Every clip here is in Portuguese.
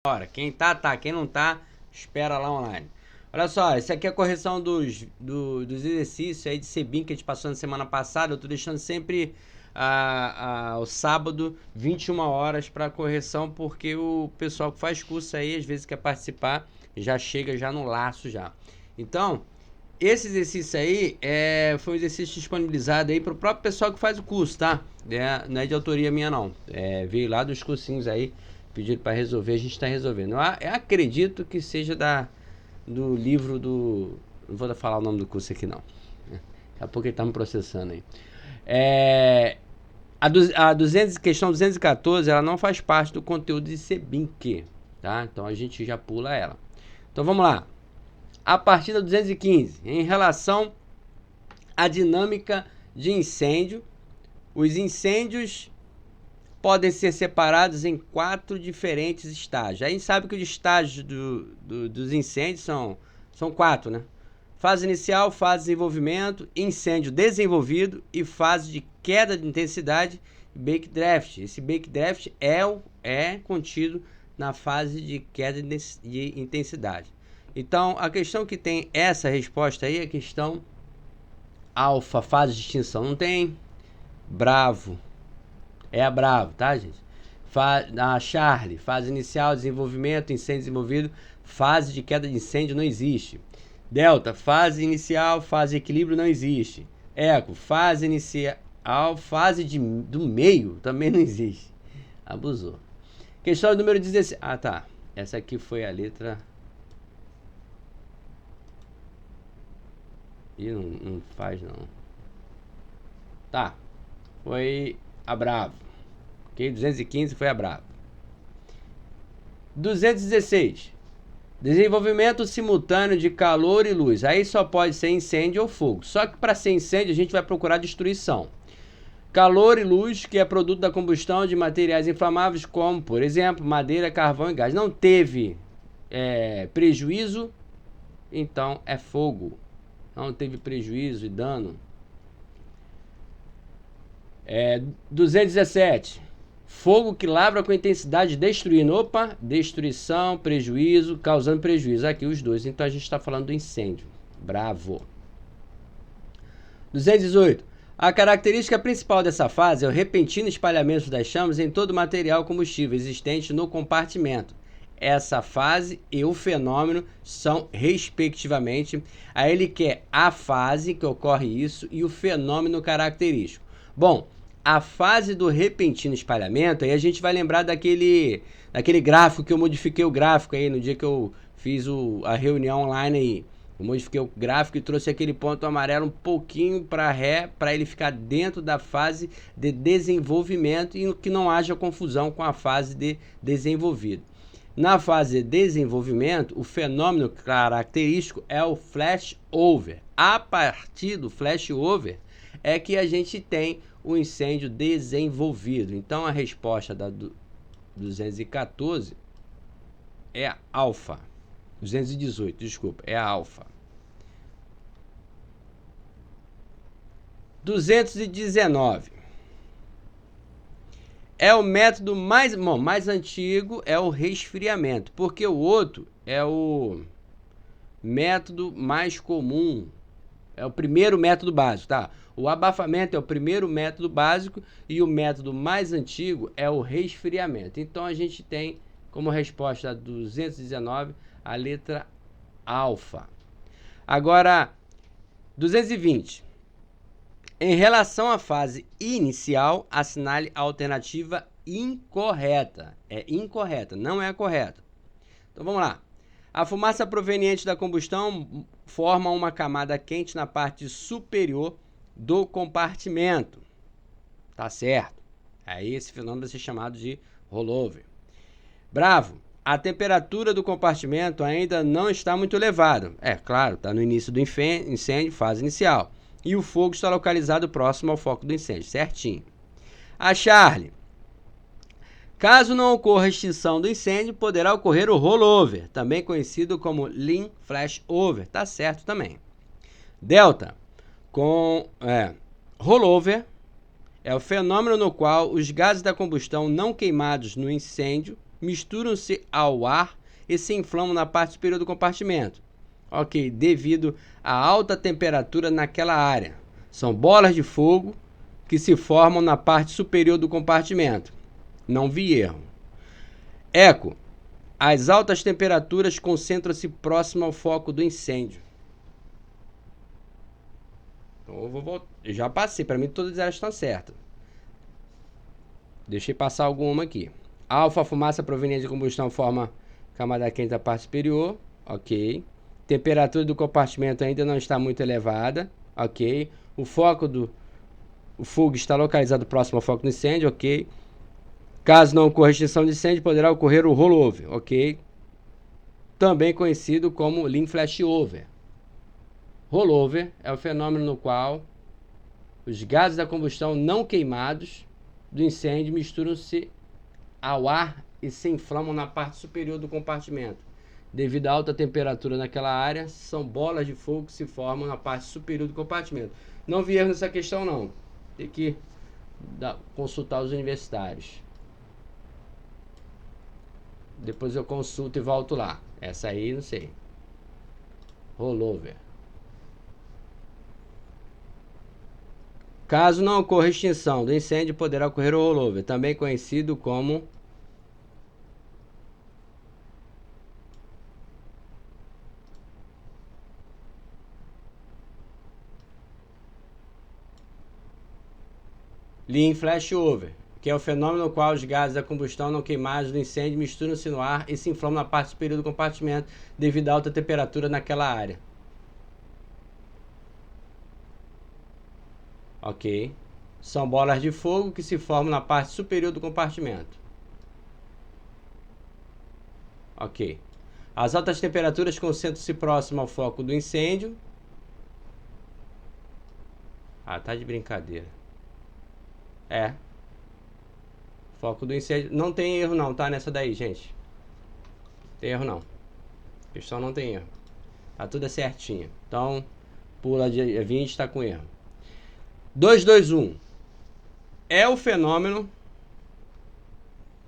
Bora. Quem tá. Quem não tá, espera lá online. Olha só, essa aqui é a correção dos exercícios aí de Sebin que a gente passou na semana passada. Eu tô deixando sempre o sábado, 21 horas para correção, porque o pessoal que faz curso aí, às vezes quer participar, já chega já no laço já. Então, esse exercício aí foi um exercício disponibilizado aí para o próprio pessoal que faz o curso, tá? Não é de autoria minha não. Veio lá dos cursinhos aí, pedido para resolver, a gente está resolvendo. Eu acredito que seja do livro do... Não vou falar o nome do curso aqui não. Daqui a pouco ele tá me processando aí. Questão 214, ela não faz parte do conteúdo de Sebinque, tá? Então a gente já pula ela. Então vamos lá. A partir da 215, em relação à dinâmica de incêndio, os incêndios podem ser separados em 4 diferentes estágios. A gente sabe que os estágios dos incêndios são 4, né? Fase inicial, fase de desenvolvimento, incêndio desenvolvido e fase de queda de intensidade e backdraft. Esse backdraft é contido na fase de queda de intensidade. Então, a questão que tem essa resposta aí é a questão alfa, fase de extinção. Não tem bravo. É a bravo, tá, gente? A Charlie, fase inicial, desenvolvimento, incêndio desenvolvido, fase de queda de incêndio não existe. Delta, fase inicial, fase de equilíbrio não existe. Eco, fase inicial, fase do meio também não existe. Abusou. Questão número 16. Ah, tá. Essa aqui foi a letra... Ih, não faz não. Tá. Foi a bravo. Ok? 215 foi a bravo. 216. Desenvolvimento simultâneo de calor e luz. Aí só pode ser incêndio ou fogo. Só que para ser incêndio a gente vai procurar destruição. Calor e luz, que é produto da combustão de materiais inflamáveis como, por exemplo, madeira, carvão e gás. Não teve prejuízo, então é fogo. Não teve prejuízo e dano. 217. Fogo que lavra com intensidade destruindo. Opa, destruição, prejuízo, causando prejuízo. Aqui os dois. Então a gente está falando do incêndio. Bravo. 218. A característica principal dessa fase é o repentino espalhamento das chamas em todo o material combustível existente no compartimento. Essa fase e o fenômeno são, respectivamente, aí ele quer a fase que ocorre isso e o fenômeno característico. Bom, a fase do repentino espalhamento, aí a gente vai lembrar daquele gráfico que eu modifiquei o gráfico aí no dia que eu fiz a reunião online aí. Eu modifiquei o gráfico e trouxe aquele ponto amarelo um pouquinho para ré, para ele ficar dentro da fase de desenvolvimento e que não haja confusão com a fase de desenvolvido. Na fase de desenvolvimento, o fenômeno característico é o flashover. A partir do flashover é que a gente tem o incêndio desenvolvido. Então a resposta da 214 é a alfa. 218, desculpa, é a alfa. 219. É o método mais antigo, é o resfriamento, porque o outro é o método mais comum, é o primeiro método básico, tá? O abafamento é o primeiro método básico e o método mais antigo é o resfriamento. Então a gente tem como resposta 219 a letra alfa. Agora, 220. Em relação à fase inicial, assinale a alternativa incorreta. É incorreta, não é a correta. Então vamos lá. A fumaça proveniente da combustão forma uma camada quente na parte superior do compartimento. Tá certo. Aí esse fenômeno vai ser chamado de rollover. Bravo. A temperatura do compartimento ainda não está muito elevada. É claro, está no início do incêndio, fase inicial. E o fogo está localizado próximo ao foco do incêndio, certinho. A Charlie. Caso não ocorra extinção do incêndio, poderá ocorrer o rollover, também conhecido como lean flashover. Tá certo também. Delta. Rollover é o fenômeno no qual os gases da combustão não queimados no incêndio misturam-se ao ar e se inflamam na parte superior do compartimento. Ok, devido à alta temperatura naquela área. São bolas de fogo que se formam na parte superior do compartimento. Não vi erro. Eco. As altas temperaturas concentram-se próximo ao foco do incêndio. Então eu vou voltar. Eu já passei, para mim todas elas estão certas. Deixei passar alguma aqui. Alfa, fumaça proveniente de combustão forma camada quente da parte superior. Ok. Temperatura do compartimento ainda não está muito elevada. Ok. O fogo está localizado próximo ao foco do incêndio. Ok. Caso não ocorra extinção de incêndio, poderá ocorrer o rollover. Ok. Também conhecido como lean flashover. Rollover é o fenômeno no qual os gases da combustão não queimados do incêndio misturam-se ao ar e se inflamam na parte superior do compartimento. Devido à alta temperatura naquela área, são bolas de fogo que se formam na parte superior do compartimento. Não vi erro nessa questão, não. Tem que consultar os universitários. Depois eu consulto e volto lá. Essa aí, não sei. Rollover. Caso não ocorra extinção do incêndio, poderá ocorrer o rollover, também conhecido como lean flashover, que é o fenômeno no qual os gases da combustão não queimados do incêndio misturam-se no ar e se inflamam na parte superior do compartimento devido à alta temperatura naquela área. Ok. São bolas de fogo que se formam na parte superior do compartimento. Ok. As altas temperaturas concentram-se próximo ao foco do incêndio. Ah, tá de brincadeira. É. Foco do incêndio. Não tem erro não, tá? Nessa daí, gente. Tem erro não. A questão não tem erro. Tá tudo certinho. Então, pula de 20, tá com erro. 221. É o fenômeno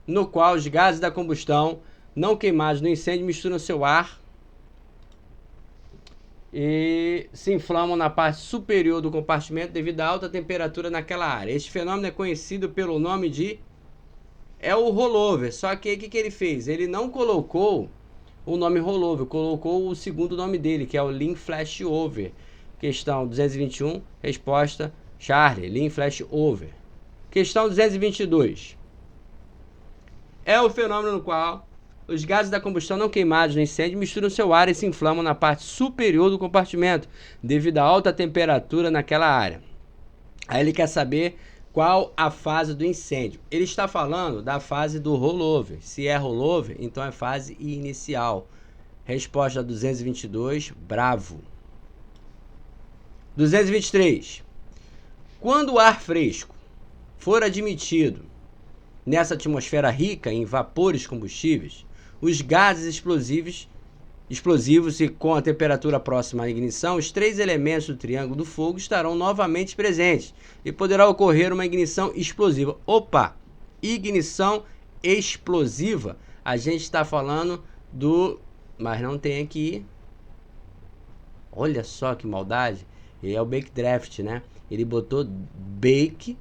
no qual os gases da combustão não queimados no incêndio misturam seu ar e se inflamam na parte superior do compartimento devido à alta temperatura naquela área. Este fenômeno é conhecido pelo nome de... É o rollover. Só que o que ele fez? Ele não colocou o nome rollover, colocou o segundo nome dele, que é o lean flashover. Questão 221, resposta Charlie, lean flashover. Questão 222. É o fenômeno no qual os gases da combustão não queimados no incêndio misturam seu ar e se inflamam na parte superior do compartimento devido à alta temperatura naquela área. Aí ele quer saber qual a fase do incêndio. Ele está falando da fase do rollover. Se é rollover, então é fase inicial. Resposta 222, bravo. 223. Quando o ar fresco for admitido nessa atmosfera rica em vapores combustíveis, os gases explosivos e com a temperatura próxima à ignição, os três elementos do triângulo do fogo estarão novamente presentes e poderá ocorrer uma ignição explosiva. Opa! Ignição explosiva. A gente está falando do... Mas não tem aqui. Olha só que maldade. É o Backdraft, né? Ele botou Backdraft.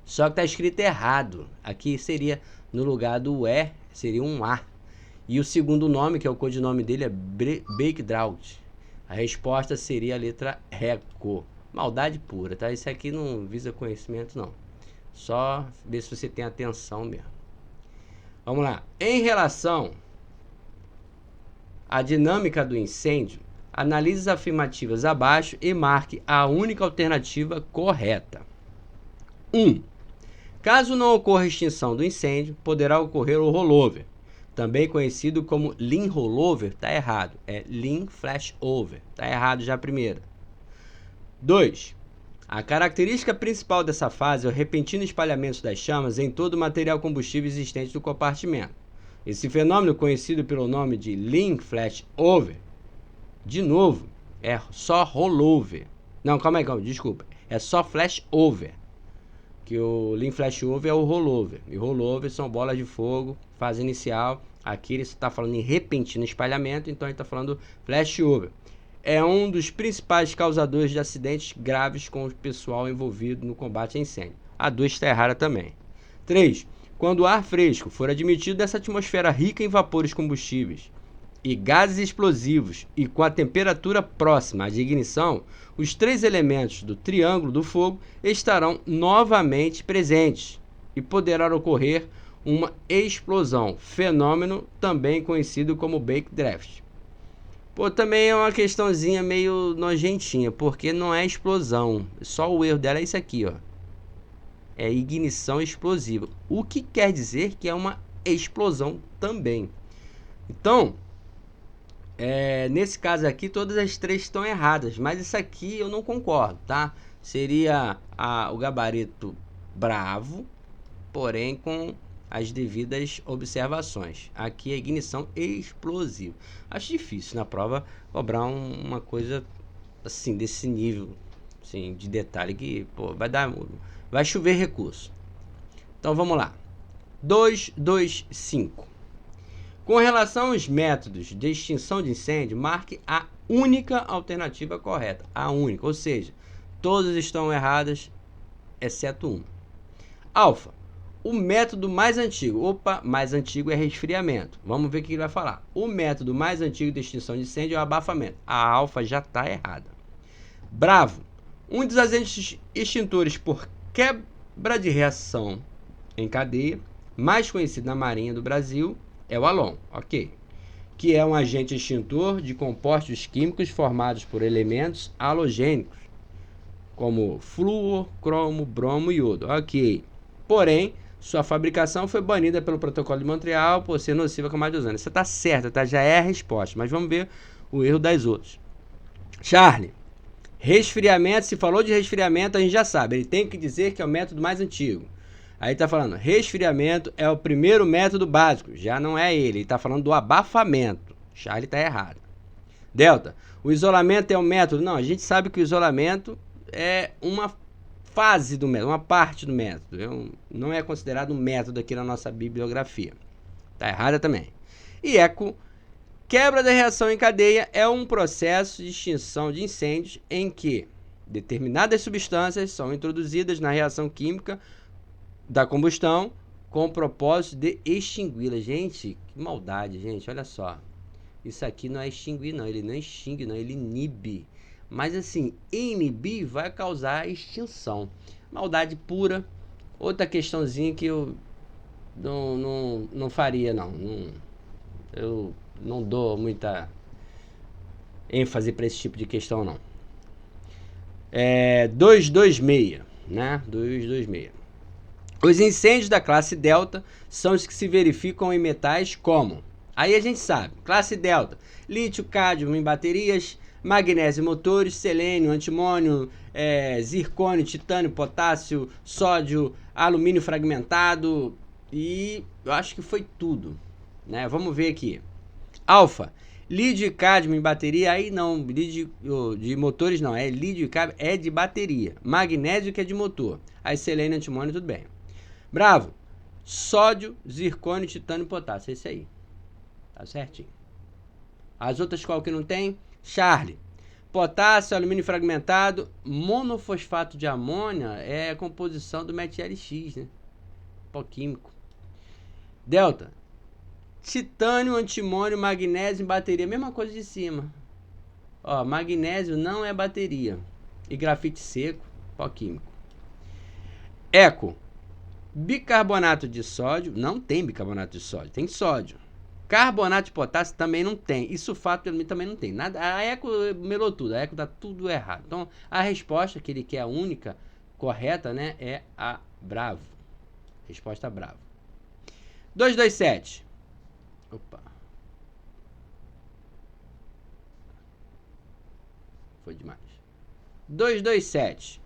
Só que tá escrito errado. Aqui seria, no lugar do E, seria um A. E o segundo nome, que é o codinome dele, é Backdraft. A resposta seria a letra RECO. Maldade pura, tá? Isso aqui não visa conhecimento, não. Só ver se você tem atenção mesmo. Vamos lá. Em relação à dinâmica do incêndio, analise as afirmativas abaixo e marque a única alternativa correta. 1. Caso não ocorra extinção do incêndio, poderá ocorrer o rollover, também conhecido como lean rollover. Está errado, é lean flashover. Está errado já a primeira. 2. A característica principal dessa fase é o repentino espalhamento das chamas em todo o material combustível existente no compartimento. Esse fenômeno, conhecido pelo nome de lean flashover, de novo, é só rollover. Não, calma aí, desculpa. É só flashover. Que o Lean Flashover é o rollover. E rollover são bolas de fogo, fase inicial. Aqui ele está falando em repentino espalhamento, então ele está falando flashover. É um dos principais causadores de acidentes graves com o pessoal envolvido no combate a incêndio. A 2 está errada também. 3. Quando o ar fresco for admitido dessa atmosfera rica em vapores combustíveis e gases explosivos e com a temperatura próxima à de ignição, os 3 elementos do triângulo do fogo estarão novamente presentes e poderá ocorrer uma explosão, fenômeno também conhecido como backdraft. Pô, também é uma questãozinha meio nojentinha, porque não é explosão, só o erro dela é isso aqui, ó. É ignição explosiva, o que quer dizer que é uma explosão também. Então, nesse caso aqui, todas as 3 estão erradas, mas isso aqui eu não concordo, tá? Seria o gabarito bravo, porém com as devidas observações. Aqui é ignição explosiva. Acho difícil na prova cobrar uma coisa assim, desse nível, assim, de detalhe que, pô, vai chover recurso. Então vamos lá. 225. Com relação aos métodos de extinção de incêndio, marque a única alternativa correta. A única, ou seja, todas estão erradas, exceto uma. Alfa, o método mais antigo. Opa, mais antigo é resfriamento. Vamos ver o que ele vai falar. O método mais antigo de extinção de incêndio é o abafamento. A alfa já está errada. Bravo, um dos agentes extintores por quebra de reação em cadeia, mais conhecido na Marinha do Brasil, é o halon, ok? Que é um agente extintor de compostos químicos formados por elementos halogênicos, como flúor, cromo, bromo e iodo, ok? Porém, sua fabricação foi banida pelo Protocolo de Montreal por ser nociva com mais de 2 anos. Você está certa, tá? Já é a resposta, mas vamos ver o erro das outras. Charlie, resfriamento, se falou de resfriamento, a gente já sabe, ele tem que dizer que é o método mais antigo. Aí está falando, resfriamento é o primeiro método básico, já não é ele está falando do abafamento. Charlie está errado. Delta, o isolamento é um método? Não, a gente sabe que o isolamento é uma fase do método, uma parte do método. Não é considerado um método aqui na nossa bibliografia. Está errada também. E eco, quebra da reação em cadeia é um processo de extinção de incêndios em que determinadas substâncias são introduzidas na reação química da combustão com o propósito de extingui-la. Gente, que maldade, gente, olha só. Isso aqui não é extinguir, não. Ele não extingue, não. Ele inibe. Mas assim, inibir vai causar extinção. Maldade pura. Outra questãozinha que eu não faria, não. Eu não dou muita ênfase para esse tipo de questão, não. 226, né? 226. Os incêndios da classe Delta são os que se verificam em metais como... Aí a gente sabe, classe Delta, lítio, cádmio em baterias, magnésio em motores, selênio, antimônio, zircônio, titânio, potássio, sódio, alumínio fragmentado e eu acho que foi tudo, né? Vamos ver aqui. Alfa, lídio e cádmio em bateria, aí não, lídio de motores não, lídio e cádmio é de bateria, magnésio que é de motor, aí selênio, antimônio, tudo bem. Bravo, sódio, zircônio, titânio, potássio, esse aí. Tá certinho. As outras qual que não tem? Charlie. Potássio, alumínio fragmentado, monofosfato de amônia é a composição do metil-X, né? Pó químico. Delta. Titânio, antimônio, magnésio em bateria. Mesma coisa de cima. Ó, magnésio não é bateria. E grafite seco, pó químico. Eco. Bicarbonato de sódio. Não tem bicarbonato de sódio, tem sódio. Carbonato de potássio também não tem. E sulfato de alumínio também não tem. Nada. A Eco melou tudo. A Eco dá tudo errado. Então, a resposta que ele quer, a única correta, né? É a Bravo. Resposta Bravo. 227. Opa. Foi demais. 227.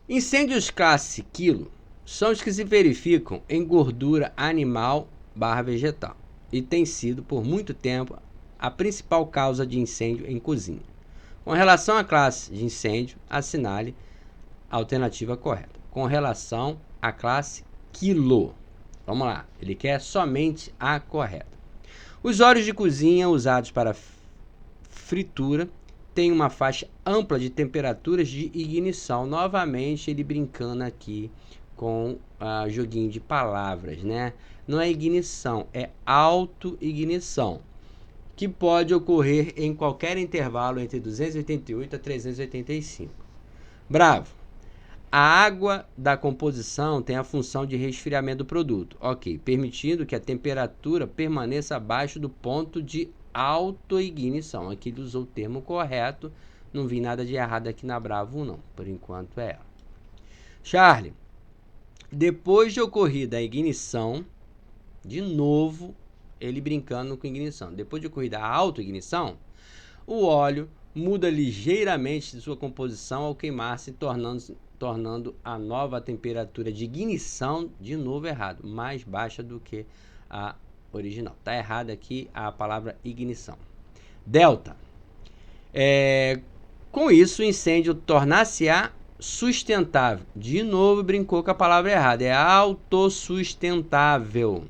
Incêndios classe quilo são os que se verificam em gordura animal / vegetal e tem sido, por muito tempo, a principal causa de incêndio em cozinha. Com relação à classe de incêndio, assinale Alternativa correta. Com relação à classe quilo. Vamos lá. Ele quer somente a correta. Os óleos de cozinha usados para fritura têm uma faixa ampla de temperaturas de ignição. Novamente, ele brincando aqui com joguinho de palavras, né? Não é ignição, é autoignição, que pode ocorrer em qualquer intervalo entre 288 a 385. Bravo. A água da composição tem a função de resfriamento do produto, ok, permitindo que a temperatura permaneça abaixo do ponto de autoignição. Aqui ele usou o termo correto, não vi nada de errado aqui na Bravo não, por enquanto é ela. Charlie, depois de ocorrida a ignição, de novo ele brincando com ignição, depois de ocorrida a autoignição, o óleo muda ligeiramente de sua composição ao queimar-se, tornando a nova temperatura de ignição, de novo errado, mais baixa do que a original. Está errada aqui a palavra ignição. Delta. Com isso, o incêndio tornar-se-á sustentável. De novo brincou com a palavra errada. É autossustentável.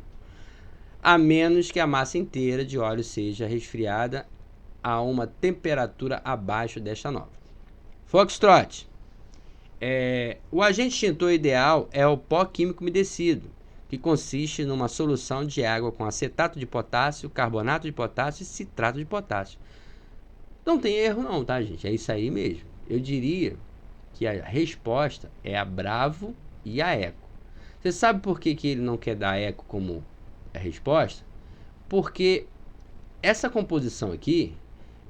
A menos que a massa inteira de óleo seja resfriada a uma temperatura abaixo desta nova. Foxtrot. O agente extintor ideal é o pó químico umedecido, que consiste numa solução de água com acetato de potássio, carbonato de potássio e citrato de potássio. Não tem erro não, tá, gente? É isso aí mesmo. Eu diria que a resposta é a Bravo e a Eco. Você sabe por que ele não quer dar Eco como a resposta? Porque essa composição aqui,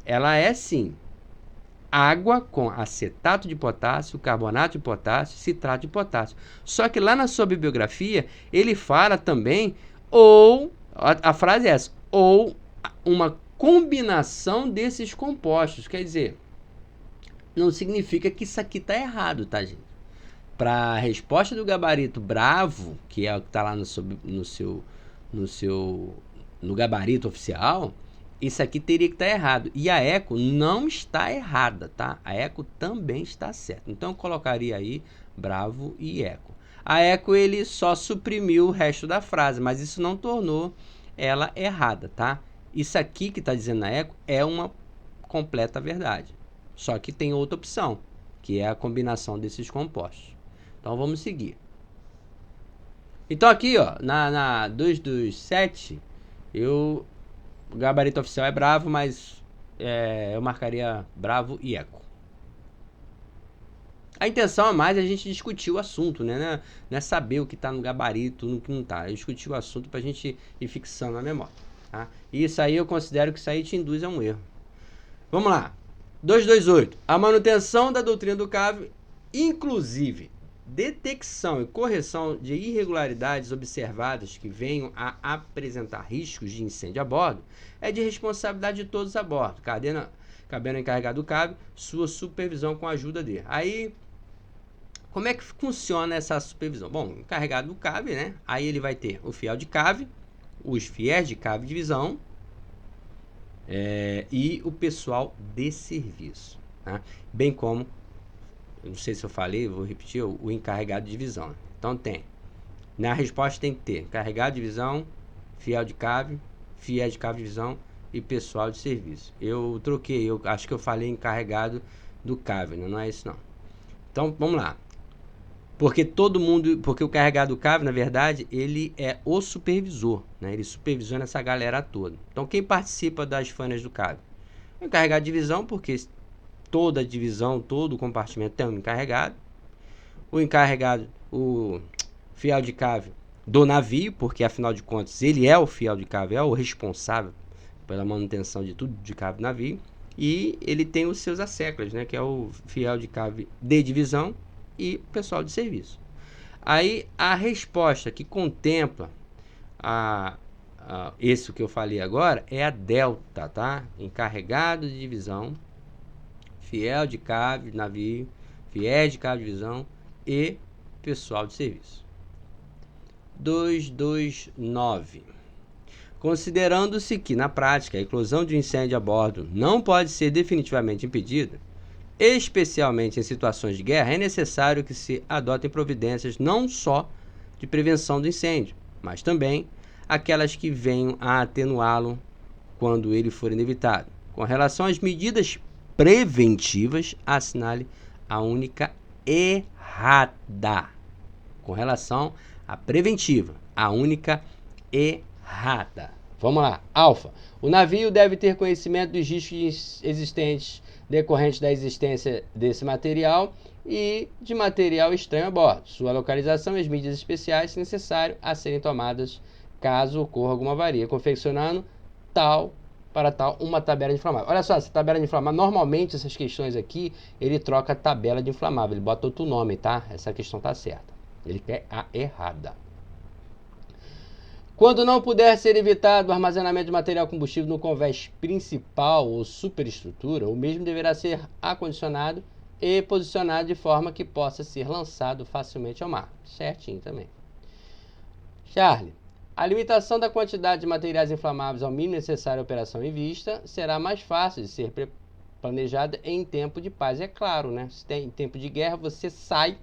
ela é sim água com acetato de potássio, carbonato de potássio, citrato de potássio. Só que lá na sua bibliografia, ele fala também, ou, a frase é essa, ou uma combinação desses compostos. Quer dizer, não significa que isso aqui está errado, tá, gente? Para a resposta do gabarito Bravo, que é o que está lá no gabarito oficial, isso aqui teria que estar errado. E a Eco não está errada, tá? A Eco também está certa. Então eu colocaria aí Bravo e Eco. A Eco ele só suprimiu o resto da frase, mas isso não tornou ela errada, tá? Isso aqui que está dizendo na Eco é uma completa verdade. Só que tem outra opção, que é a combinação desses compostos. Então vamos seguir. Então aqui, ó, na 2 dos 7, o gabarito oficial é Bravo, mas eu marcaria Bravo e Eco. A intenção é mais a gente discutir o assunto, né? Não é saber o que está no gabarito, no que não está. É discutir o assunto para a gente ir fixando na memória. Tá? E isso aí eu considero que isso aí te induz a um erro. Vamos lá. 228. A manutenção da doutrina do CAV, inclusive detecção e correção de irregularidades observadas que venham a apresentar riscos de incêndio a bordo, é de responsabilidade de todos a bordo, cabendo ao encarregado do CAV sua supervisão com a ajuda dele. Aí, como é que funciona essa supervisão? Bom, o encarregado do CAV, né? Aí ele vai ter o fiel de CAV, os fiéis de CAV de divisão, e o pessoal de serviço, tá? Bem como, eu não sei se eu falei, vou repetir, o encarregado de divisão. Então na resposta tem que ter encarregado de divisão, fiel de CAV, fiéis de CAV de divisão e pessoal de serviço. Eu troquei, eu acho que eu falei encarregado do CAV, não é isso não. Então vamos lá. Porque porque o encarregado do CAV, na verdade, ele é o supervisor, né? Ele supervisiona essa galera toda. Então quem participa das fanas do CAV? O encarregado de divisão, porque toda divisão, todo compartimento tem um encarregado. O encarregado, o fiel de CAV do navio, porque afinal de contas ele é o fiel de CAV, é o responsável pela manutenção de tudo de CAV do navio. E ele tem os seus asseclas, né? Que é o fiel de CAV de divisão e pessoal de serviço. Aí a resposta que contempla esse que eu falei agora é a delta, tá? Encarregado de divisão, fiel de CAV, navio, fiéis de CAV de divisão e pessoal de serviço. 229. Considerando-se que, na prática, a eclosão de incêndio a bordo não pode ser definitivamente impedida, Especialmente em situações de guerra, é necessário que se adotem providências não só de prevenção do incêndio, mas também aquelas que venham a atenuá-lo quando ele for inevitado. Com relação às medidas preventivas, assinale a única errada. Com relação à preventiva, a única errada. Vamos lá. Alfa. O navio deve ter conhecimento dos riscos existentes decorrentes da existência desse material e de material estranho a bordo. Sua localização e as medidas especiais, se necessário, a serem tomadas caso ocorra alguma avaria, confeccionando para tal uma tabela de inflamável. Olha só, essa tabela de inflamável, normalmente essas questões aqui, ele troca a tabela de inflamável, ele bota outro nome, tá? Essa questão tá certa. Ele quer a errada. Quando não puder ser evitado o armazenamento de material combustível no convés principal ou superestrutura, o mesmo deverá ser acondicionado e posicionado de forma que possa ser lançado facilmente ao mar. Certinho também. Charlie, a limitação da quantidade de materiais inflamáveis ao mínimo necessário à operação em vista será mais fácil de ser planejada em tempo de paz. É claro, né? Se tem tempo de guerra, você sai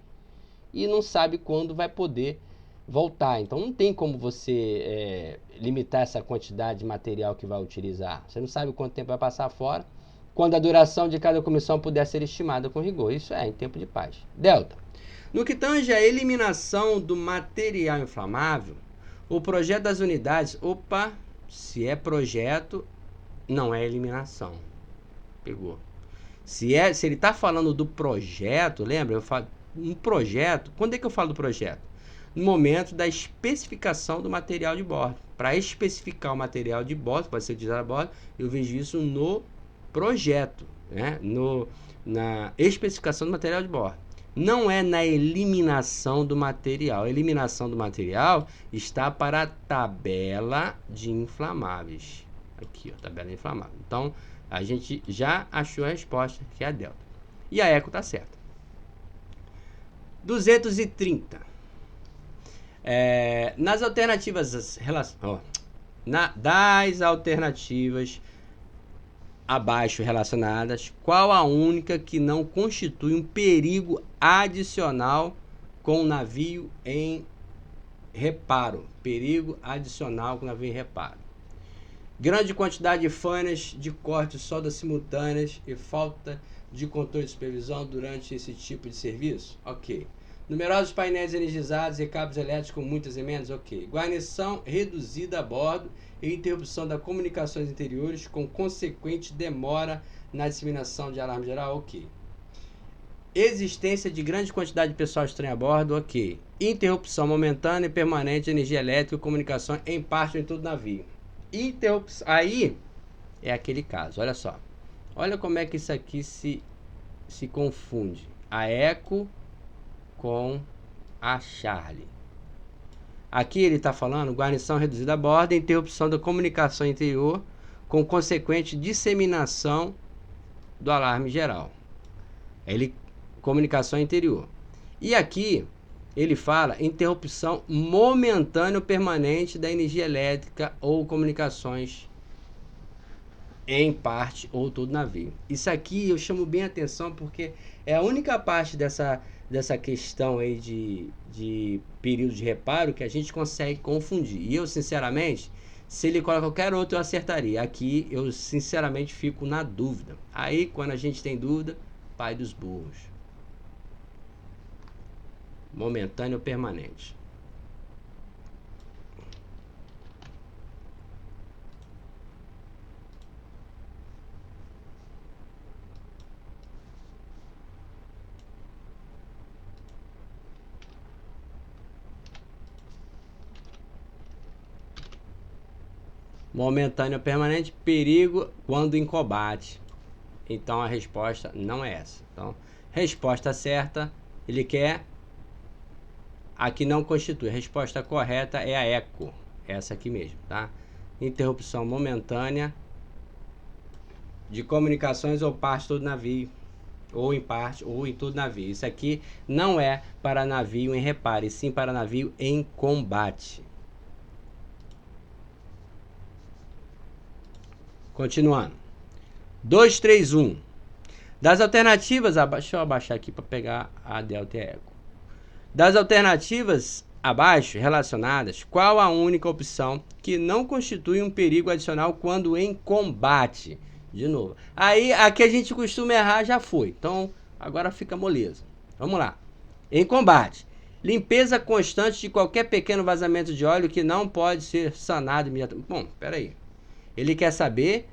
e não sabe quando vai poder voltar. Então não tem como você limitar essa quantidade de material que vai utilizar. Você não sabe quanto tempo vai passar fora, quando a duração de cada comissão puder ser estimada com rigor. Isso é em tempo de paz. Delta. No que tange à eliminação do material inflamável, o projeto das unidades... Opa, se é projeto, não é eliminação. Pegou. Se ele está falando do projeto, lembra? Eu falo um projeto. Quando é que eu falo do projeto? No momento da especificação do material de bordo. Para especificar o material de bordo, pode ser utilizado a bordo, eu vejo isso no projeto, né? Na especificação do material de bordo. Não é na eliminação do material. A eliminação do material está para a tabela de inflamáveis. Aqui, ó, tabela de inflamáveis. Então, a gente já achou a resposta, que é a delta. E a eco está certa. 230. Nas alternativas das alternativas abaixo relacionadas, qual a única que não constitui um perigo adicional com o navio em reparo? Perigo adicional com o navio em reparo. Grande quantidade de falhas de corte, soldas simultâneas e falta de controle de supervisão durante esse tipo de serviço? Ok. Numerosos painéis energizados e cabos elétricos com muitas emendas? Ok. Guarnição reduzida a bordo e interrupção das comunicações interiores com consequente demora na disseminação de alarme geral? Ok. Existência de grande quantidade de pessoal estranho a bordo? Ok. Interrupção momentânea e permanente de energia elétrica e comunicação em parte ou em todo navio? Interrupção. Aí é aquele caso, olha só. Olha como é que isso aqui se confunde. A eco com a Charlie. Aqui ele está falando guarnição reduzida a bordo e interrupção da comunicação interior com consequente disseminação do alarme geral. Comunicação interior. E aqui ele fala interrupção momentânea ou permanente da energia elétrica ou comunicações em parte ou todo navio. Isso aqui eu chamo bem a atenção porque é a única parte dessa questão aí de período de reparo que a gente consegue confundir. E eu, sinceramente, se ele coloca qualquer outro, eu acertaria. Aqui eu, sinceramente, fico na dúvida. Aí, quando a gente tem dúvida, pai dos burros. Momentâneo ou permanente. Momentâneo ou permanente, perigo quando em combate. Então a resposta não é essa. Então, resposta certa, ele quer... Aqui não constitui. A resposta correta é a eco. Essa aqui mesmo, tá? Interrupção momentânea de comunicações ou parte todo navio. Ou em parte, ou em todo navio. Isso aqui não é para navio em reparo, e sim para navio em combate. Continuando. 231. Das alternativas, deixa eu abaixar aqui para pegar a delta eco. Das alternativas abaixo relacionadas, qual a única opção que não constitui um perigo adicional quando em combate? De novo. Aí, aqui a gente costuma errar, já foi. Então, agora fica moleza. Vamos lá. Em combate. Limpeza constante de qualquer pequeno vazamento de óleo que não pode ser sanado imediatamente. Bom, peraí. Ele quer saber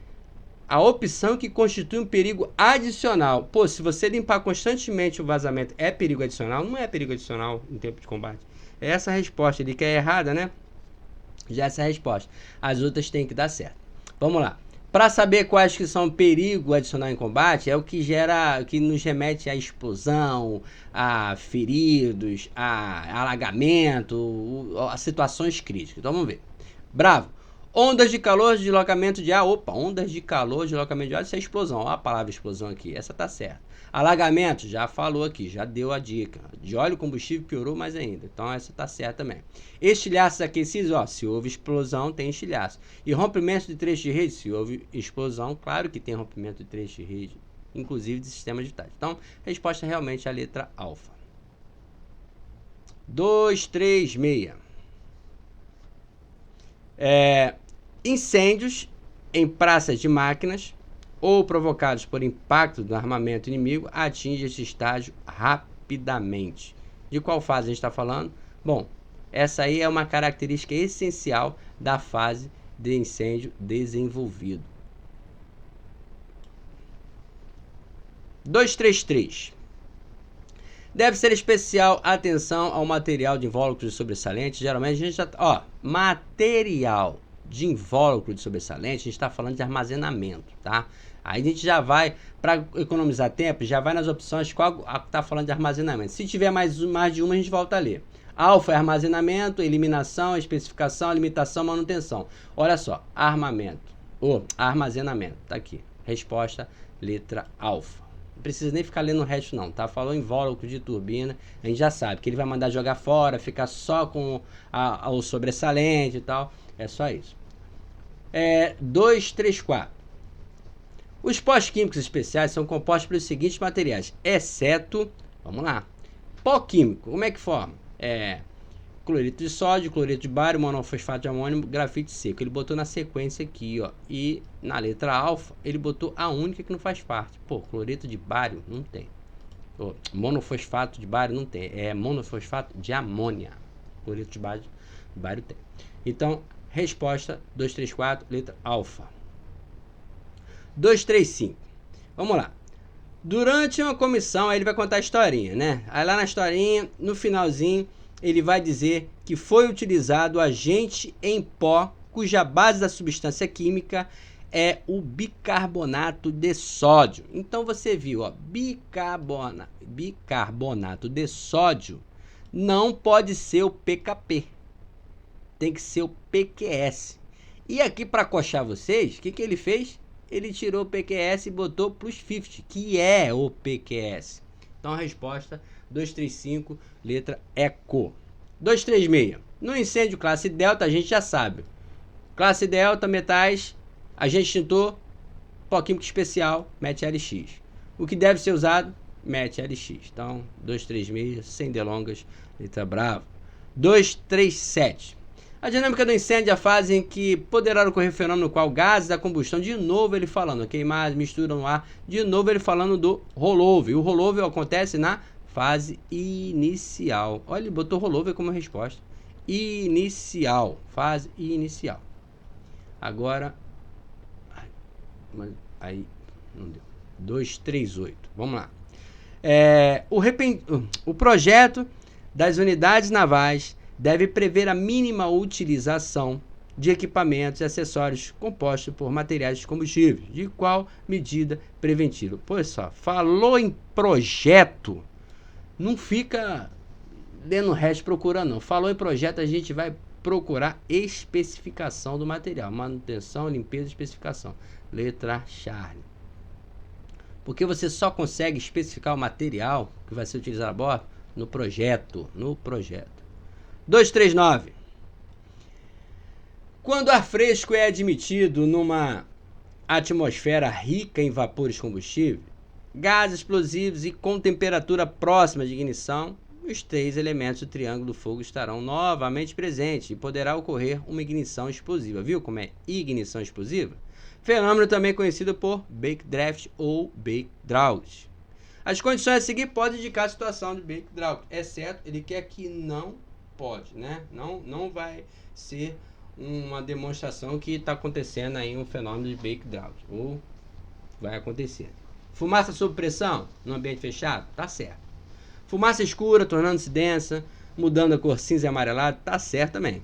a opção que constitui um perigo adicional. Pô, se você limpar constantemente o vazamento, é perigo adicional? Não é perigo adicional em tempo de combate. É essa a resposta. Ele quer errada, né? Já essa é a resposta. As outras têm que dar certo. Vamos lá. Para saber quais que são perigo adicional em combate, é o que gera, que nos remete à explosão, a feridos, a alagamento, a situações críticas. Então vamos ver. Bravo. Ondas de calor, deslocamento de ar. Opa, ondas de calor, deslocamento de ar, isso é explosão. Olha a palavra explosão aqui, essa tá certa. Alagamento, já falou aqui, já deu a dica. De óleo, combustível, piorou mais ainda. Então essa tá certa também. Estilhaços aquecidos, ó, se houve explosão, tem estilhaço. E rompimento de trecho de rede, se houve explosão, claro que tem rompimento de trecho de rede, inclusive de sistemas vitais. Então, resposta realmente é a letra alfa. 236. Incêndios em praças de máquinas ou provocados por impacto do armamento inimigo atingem esse estágio rapidamente. De qual fase a gente está falando? Bom, essa aí é uma característica essencial da fase de incêndio desenvolvido. 233. Deve ser especial atenção ao material de invólucro de sobressalente. Geralmente a gente já... material de invólucro de sobressalente, a gente está falando de armazenamento, tá? Aí a gente já vai, para economizar tempo, já vai nas opções qual está falando de armazenamento. Se tiver mais de uma, a gente volta a ler. Alfa é armazenamento, eliminação, especificação, limitação, manutenção. Olha só, armazenamento, tá aqui. Resposta, letra alfa. Não precisa nem ficar lendo o resto não, tá? Falou invólucro de turbina, a gente já sabe que ele vai mandar jogar fora, ficar só com o sobressalente e tal. É só isso. 234. Os pós-químicos especiais são compostos pelos seguintes materiais, exceto, vamos lá, pó químico. Como é que forma? Cloreto de sódio, cloreto de bário, monofosfato de amônio, grafite seco. Ele botou na sequência aqui, ó. E na letra alfa, ele botou a única que não faz parte. Pô, cloreto de bário não tem. Monofosfato de bário não tem. É monofosfato de amônia. Cloreto de bário tem. Então, resposta 234, letra alfa. 235. Vamos lá. Durante uma comissão, aí ele vai contar a historinha, né? Aí lá na historinha, no finalzinho, ele vai dizer que foi utilizado agente em pó cuja base da substância química é o bicarbonato de sódio. Então você viu, ó, bicarbonato de sódio não pode ser o PKP. Tem que ser o PQS. E aqui para coxar vocês, o que ele fez? Ele tirou o PQS e botou plus 50, que é o PQS. Então a resposta 235, letra ECO. 236. No incêndio classe delta, a gente já sabe. Classe delta, metais, agente extintor, pó químico especial, mete LX. O que deve ser usado? Mete LX. Então, 236, sem delongas, letra brava. 237. A dinâmica do incêndio é a fase em que poderá ocorrer fenômeno no qual gases da combustão, de novo ele falando, queimados, misturam no ar, de novo ele falando do rollover. O rollover acontece na fase inicial. Olha, ele botou rollover como resposta. Inicial, fase inicial. Agora, aí não deu. 238, vamos lá. O projeto das unidades navais deve prever a mínima utilização de equipamentos e acessórios compostos por materiais de combustível. De qual medida preventiva? Pois só, falou em projeto, não fica lendo o resto procurando não. Falou em projeto, a gente vai procurar especificação do material. Manutenção, limpeza e especificação. Letra Charlie. Porque você só consegue especificar o material que vai ser utilizado a bordo no projeto. 239. Quando ar fresco é admitido numa atmosfera rica em vapores combustíveis, gases explosivos e com temperatura próxima de ignição, os 3 elementos do triângulo do fogo estarão novamente presentes e poderá ocorrer uma ignição explosiva. Viu como é ignição explosiva? Fenômeno também conhecido por Backdraft ou Backdrought. As condições a seguir podem indicar a situação de Backdrought, exceto ele quer que não pode, né? Não vai ser uma demonstração que está acontecendo aí um fenômeno de Backdrought, ou vai acontecer. Fumaça sob pressão no ambiente fechado, tá certo. Fumaça escura, tornando-se densa, mudando a cor cinza e amarelada, tá certo também.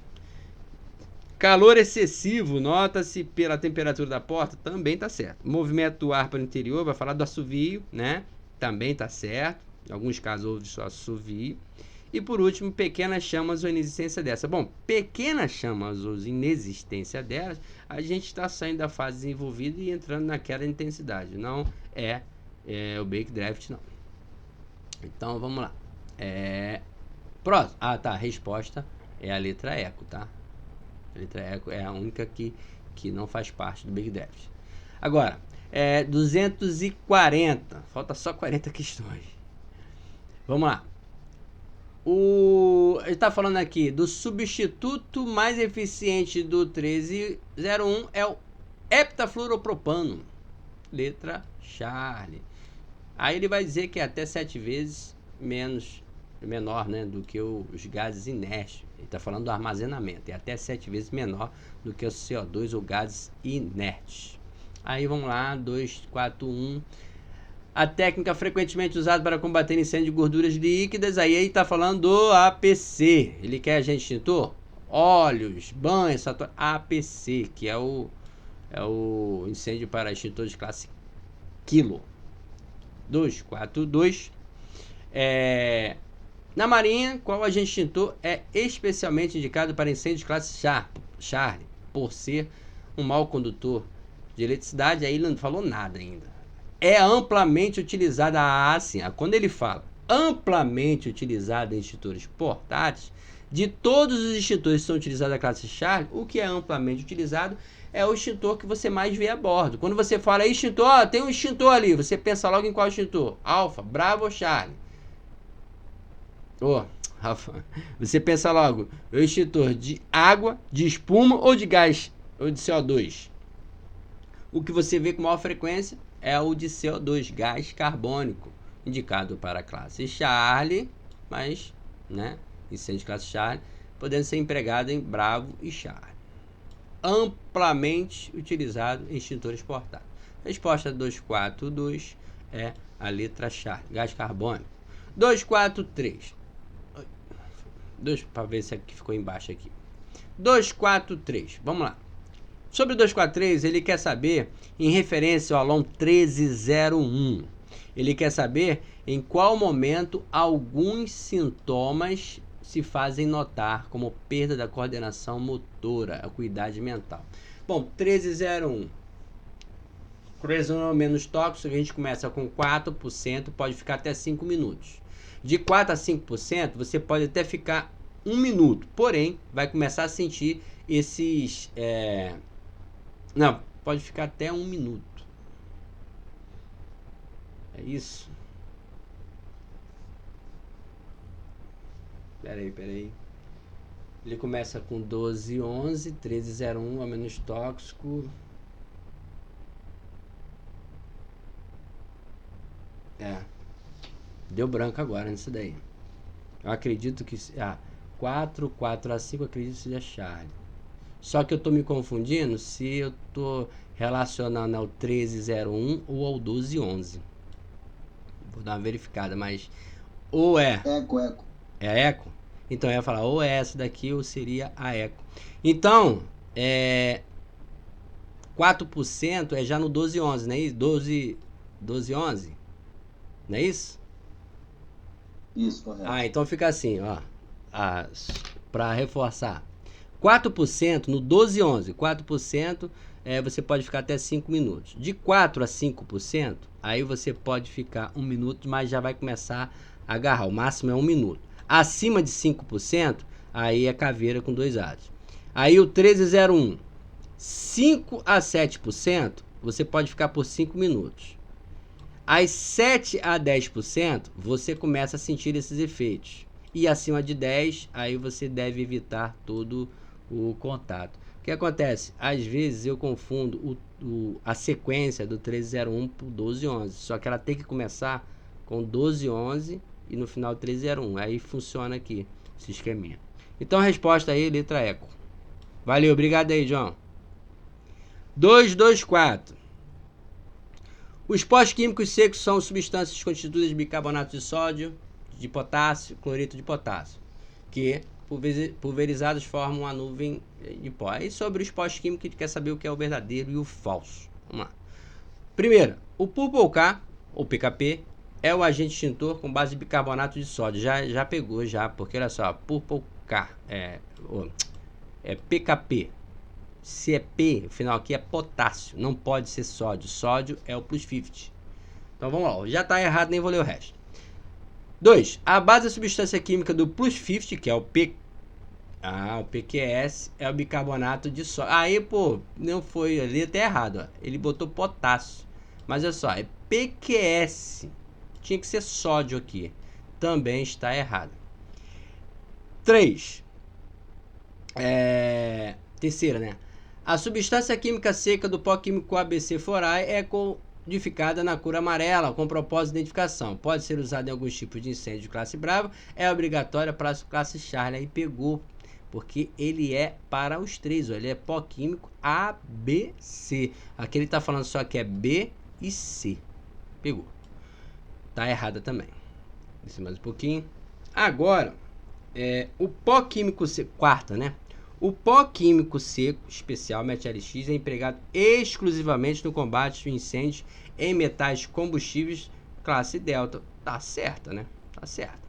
Calor excessivo, nota-se pela temperatura da porta, também tá certo. Movimento do ar para o interior, vai falar do assovio, né? Também tá certo. Em alguns casos houve só assovio. E por último, pequenas chamas ou inexistência dessa. Bom, pequenas chamas ou inexistência delas, a gente está saindo da fase desenvolvida e entrando naquela intensidade. Não é o Backdraft, não. Então, vamos lá. Próximo. Ah, tá. A resposta é a letra eco, tá? A letra eco é a única que não faz parte do Backdraft. Agora, 240. Falta só 40 questões. Vamos lá. Ele está falando aqui do substituto mais eficiente do 1301 é o heptafluoropropano. Letra Charlie. Aí ele vai dizer que é até 7 vezes menor, né, do que os gases inertes. Ele está falando do armazenamento. É até 7 vezes menor do que o CO2 ou gases inertes. Aí vamos lá, 241. A técnica frequentemente usada para combater incêndio de gorduras líquidas. Aí ele está falando do APC. Ele quer agente extintor? Óleos, banho, APC, que é o incêndio para extintor de classe quilo. 242. Na Marinha, qual agente extintor é especialmente indicado para incêndio de classe Charlie, por ser um mau condutor de eletricidade? Aí ele não falou nada ainda. É amplamente utilizada quando ele fala amplamente utilizada em extintores portáteis, de todos os extintores que são utilizados da classe Charlie, o que é amplamente utilizado é o extintor que você mais vê a bordo. Quando você fala extintor, tem um extintor ali, você pensa logo em qual extintor? Alfa, Bravo ou Charlie? Rafa, você pensa logo, o extintor de água, de espuma ou de gás, ou de CO2? O que você vê com maior frequência é o de CO2, gás carbônico, indicado para a classe Charlie, mas, né, incêndio de classe Charlie, podendo ser empregado em Bravo e Charlie. Amplamente utilizado em extintores portáteis. Resposta 242 é a letra Charlie, gás carbônico. 243. Para ver se aqui ficou embaixo aqui. 243. Vamos lá. Sobre o 243, ele quer saber, em referência ao aluno 1301, ele quer saber em qual momento alguns sintomas se fazem notar, como perda da coordenação motora, acuidade mental. Bom, 1301. Colesterol menos tóxico, a gente começa com 4%, pode ficar até 5 minutos. De 4 a 5%, você pode até ficar 1 minuto, porém, vai começar a sentir esses... Não, pode ficar até 1 minuto. É isso. Peraí. Ele começa com 1211, 1301, é menos tóxico. Deu branco agora nisso daí. Eu acredito que... 4 a 5, acredito que seja Charlie. Só que eu tô me confundindo se eu tô relacionando ao 1301 ou ao 1211. Vou dar uma verificada, mas... Ou é... Eco. É eco? Então eu ia falar, ou é essa daqui ou seria a eco. Então, 4% é já no 1211, não é isso? 1211? Não é isso? Isso, correto. Então fica assim, ó. Para reforçar. 4% no 1211. 4% você pode ficar até 5 minutos. De 4 a 5%, aí você pode ficar 1 minuto, mas já vai começar a agarrar. O máximo é 1 minuto. Acima de 5%, aí é caveira com 2 A's. Aí o 1301. 5 a 7%, você pode ficar por 5 minutos. As 7 a 10% você começa a sentir esses efeitos. E acima de 10, aí você deve evitar todo o contato. O que acontece? Às vezes eu confundo a sequência do 1301 por 1211. Só que ela tem que começar com 1211 e no final 1301. Aí funciona aqui esse esqueminha. Então a resposta aí, letra eco. Valeu, obrigado aí, João. 224. Os pós-químicos secos são substâncias constituídas de bicarbonato de sódio, de potássio, cloreto de potássio, que pulverizados formam uma nuvem de pó. E sobre os pós-químicos, a gente quer saber o que é o verdadeiro e o falso. Vamos lá. Primeiro, o Purple K, ou PKP, é o agente extintor com base de bicarbonato de sódio. Já pegou, porque olha só, Purple K é PKP. Se é P, o final aqui é potássio, não pode ser sódio. Sódio é o plus 50. Então vamos lá, já está errado, nem vou ler o resto. 2. A base da substância química do plus 50, que é o P. O PQS é o bicarbonato de sódio. Aí, pô, não foi ali até errado, ó. Ele botou potássio. Mas olha só, é PQS. Tinha que ser sódio aqui. Também está errado. 3. Terceira, né? A substância química seca do pó químico ABC-Forai é codificada na cor amarela com propósito de identificação. Pode ser usada em alguns tipos de incêndio de classe Bravo. É obrigatória para a classe Charlie. Aí pegou, porque ele é para os três. Ó, ele é pó químico ABC. Aqui ele está falando só que é B e C. Pegou. Tá errada também. Desce mais um pouquinho. Agora, o pó químico seco. Quarta, né? O pó químico seco especial MetalX é empregado exclusivamente no combate de incêndios em metais combustíveis classe Delta. Tá certa, né? Tá certa.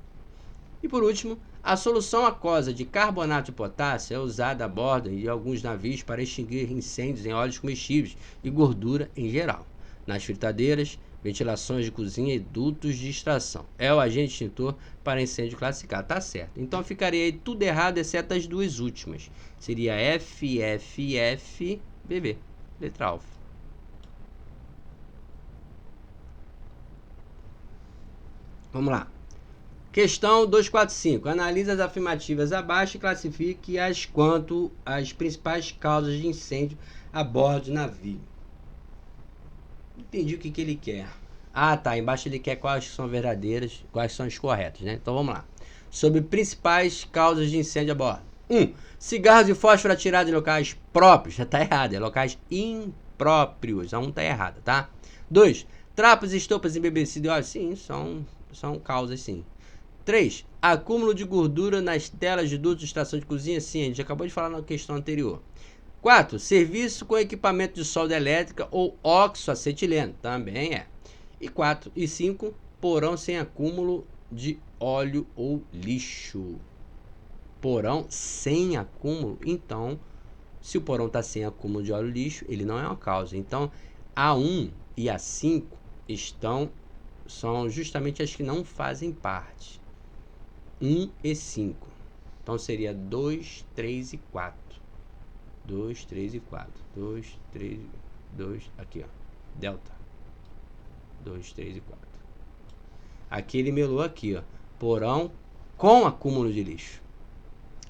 E por último, a solução aquosa de carbonato de potássio é usada a bordo de alguns navios para extinguir incêndios em óleos comestíveis e gordura em geral, nas fritadeiras, ventilações de cozinha e dutos de extração. É o agente extintor para incêndio classe K. Tá certo. Então ficaria aí tudo errado, exceto as duas últimas. Seria FFFBB. Letra alfa. Vamos lá. Questão 245. Analise as afirmativas abaixo e classifique-as quanto às principais causas de incêndio a bordo de navio. Entendi o que ele quer. Tá. Embaixo ele quer quais são verdadeiras, quais são as corretas, né? Então vamos lá. Sobre principais causas de incêndio a bordo. 1. Cigarros de fósforo atirados em locais próprios. Já tá errado. É locais impróprios. A 1 tá errada, tá? 2. Trapos e estopas embebecidos de óleo. Sim, são causas, sim. 3. Acúmulo de gordura nas telas de dutos de extração de cozinha. Sim, a gente acabou de falar na questão anterior. 4. Serviço com equipamento de solda elétrica ou oxoacetileno. Também é. E 5. Porão sem acúmulo de óleo ou lixo. Porão sem acúmulo. Então, se o porão está sem acúmulo de óleo ou lixo, ele não é uma causa. Então, a 1 e a 5 são justamente as que não fazem parte. 1 e 5. Então, seria 2, 3 e 4. 2, 3 e 4. 2, 3, 2. Aqui, ó. Delta. 2, 3 e 4. Aqui ele melou aqui, ó. Porão com acúmulo de lixo.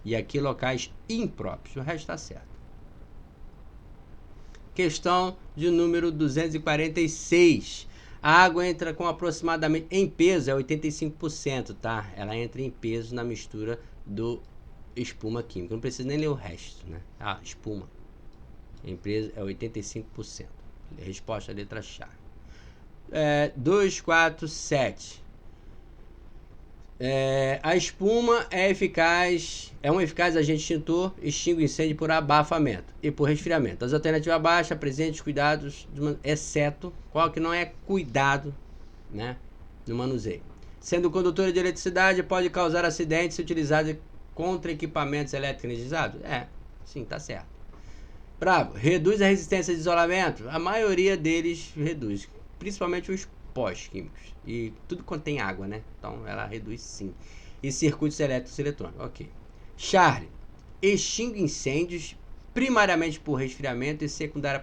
E aqui locais impróprios. O resto está certo. Questão de número 246. A água entra com aproximadamente, em peso, é 85%, tá? Ela entra em peso na mistura do espuma química. Não precisa nem ler o resto, né? Espuma. Em peso é 85%. Resposta, letra chave. 2, 4, 7. A espuma é um eficaz agente extintor, extingue o incêndio por abafamento e por resfriamento. As alternativas abaixo apresentam os cuidados, exceto qual que não é cuidado, né, no manuseio. Sendo condutora de eletricidade, pode causar acidentes se utilizada contra equipamentos eletroenergizados? Sim, tá certo. Bravo, reduz a resistência de isolamento? A maioria deles reduz, principalmente os pós-químicos. E tudo contém água, né? Então ela reduz sim. E circuitos elétricos e eletrônicos. Ok. Charlie, extingue incêndios primariamente por resfriamento e secundária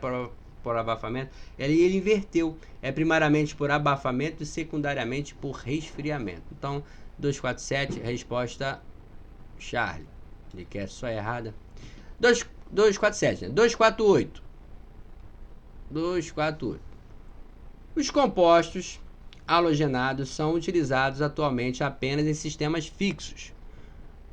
por abafamento, ele inverteu. É primariamente por abafamento e secundariamente por resfriamento. Então, 247, resposta Charlie. Ele quer só errada. 247, né? 248. 248. Os compostos halogenados são utilizados atualmente apenas em sistemas fixos.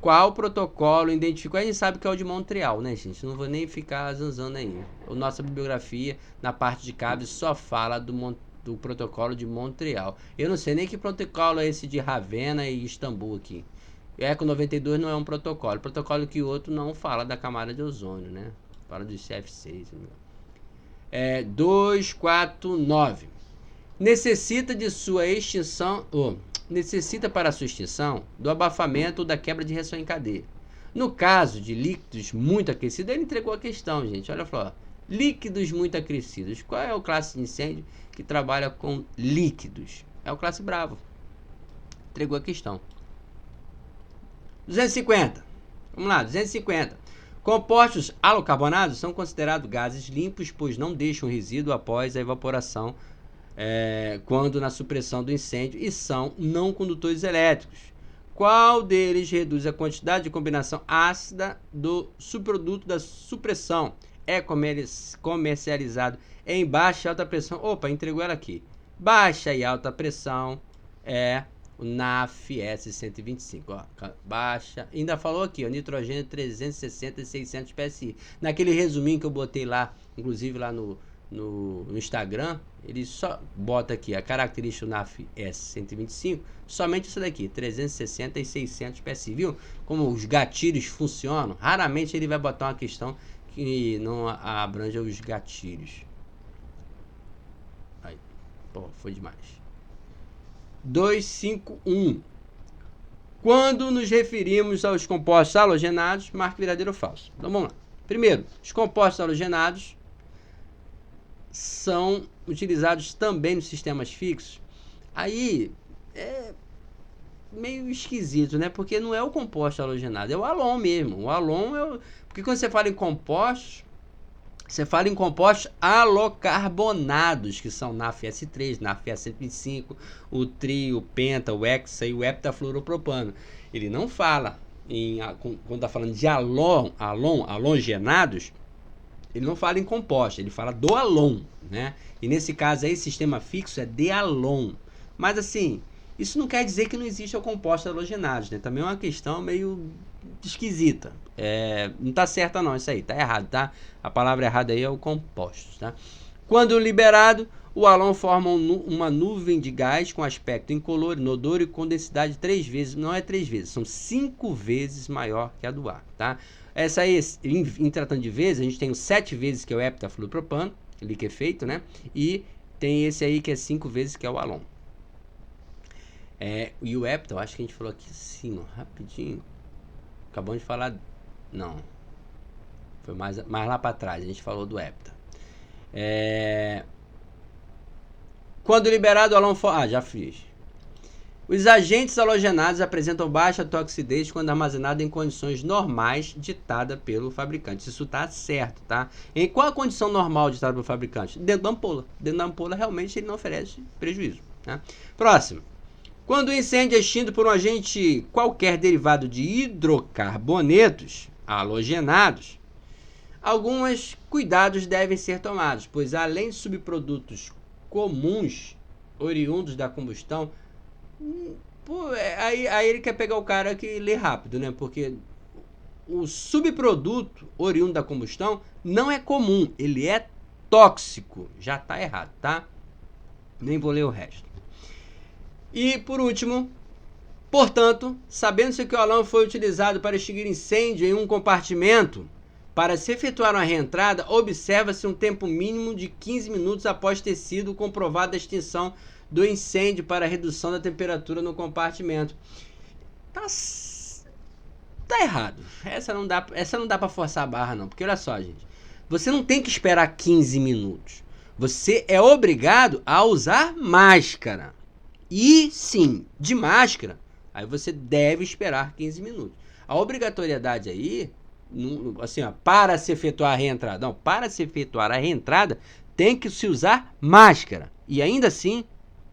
Qual protocolo identificou? A gente sabe que é o de Montreal, né, gente? Não vou nem ficar zanzando aí. A nossa bibliografia, na parte de cables, só fala do protocolo de Montreal. Eu não sei nem que protocolo é esse de Ravenna e Istambul aqui. O Eco 92 não é um protocolo. Protocolo que o outro não fala da camada de ozônio, né? Fala do CF6. 249. Necessita de sua extinção... necessita para sua extinção do abafamento ou da quebra de reação em cadeia. No caso de líquidos muito aquecidos, ele entregou a questão, gente. Olha só. Líquidos muito aquecidos. Qual é o classe de incêndio que trabalha com líquidos? É o classe Bravo. Entregou a questão. 250. Vamos lá, 250. Compostos halocarbonados são considerados gases limpos, pois não deixam resíduo após a evaporação quando na supressão do incêndio e são não condutores elétricos. Qual deles reduz a quantidade de combinação ácida do subproduto da supressão? É comercializado em baixa e alta pressão. Opa, entregou ela aqui. Baixa e alta pressão é o NAF S125. Ó, baixa. Ainda falou aqui, ó, nitrogênio 360 e 600 PSI. Naquele resuminho que eu botei lá, inclusive lá no Instagram, ele só bota aqui a característica do NAF S125, somente isso daqui, 360 e 600 PSI, viu? Como os gatilhos funcionam, raramente ele vai botar uma questão que não abranja os gatilhos. Aí, pô, foi demais. 251. Quando nos referimos aos compostos halogenados, marque verdadeiro ou falso. Então vamos lá. Primeiro, os compostos halogenados são utilizados também nos sistemas fixos. Aí é meio esquisito, né? Porque não é o composto halogenado, é o halon mesmo. O halon é o... Porque quando você fala em compostos, você fala em compostos halocarbonados, que são NaFS3, NaFS125, o tri, o penta, o hexa e o heptafluoropropano. Ele não fala, quando está falando de halogenados, ele não fala em composto, ele fala do halon, né? E nesse caso aí, sistema fixo é de halon. Mas assim, isso não quer dizer que não exista compostos halogenados, né? Também é uma questão meio esquisita. Não tá certa não, isso aí, tá errado, tá? A palavra errada aí é o composto, tá? Quando liberado, o halon forma uma nuvem de gás com aspecto incolor, inodoro e com densidade 3 vezes, não é 3 vezes, são 5 vezes maior que a do ar, tá? Essa aí, em tratando de vezes, a gente tem o 7 vezes, que é o heptafluoropropano, liquefeito, né? E tem esse aí que é 5 vezes, que é o halon. E o hepta, eu acho que a gente falou aqui assim, ó, rapidinho. Acabamos de falar... Não. Foi mais lá para trás, a gente falou do hepta. Quando liberado, o halon... já fiz. Os agentes halogenados apresentam baixa toxicidade quando armazenado em condições normais ditada pelo fabricante. Isso está certo, tá? Em qual a condição normal ditada pelo fabricante? Dentro da ampola. Dentro da ampola, realmente, ele não oferece prejuízo, né? Próximo. Quando o incêndio é extinto por um agente qualquer derivado de hidrocarbonetos halogenados, alguns cuidados devem ser tomados, pois além de subprodutos comuns oriundos da combustão, aí ele quer pegar o cara que lê rápido, né? Porque o subproduto oriundo da combustão não é comum, ele é tóxico. Já tá errado, tá? Nem vou ler o resto. E por último, portanto, sabendo-se que o halon foi utilizado para extinguir incêndio em um compartimento, para se efetuar uma reentrada, observa-se um tempo mínimo de 15 minutos após ter sido comprovada a extinção do incêndio para a redução da temperatura no compartimento. Tá errado. Essa não dá para forçar a barra, não. Porque olha só, gente. Você não tem que esperar 15 minutos. Você é obrigado a usar máscara. E sim, de máscara, aí você deve esperar 15 minutos. A obrigatoriedade aí, assim, ó, para se efetuar a reentrada. Não, para se efetuar a reentrada, tem que se usar máscara. E ainda assim,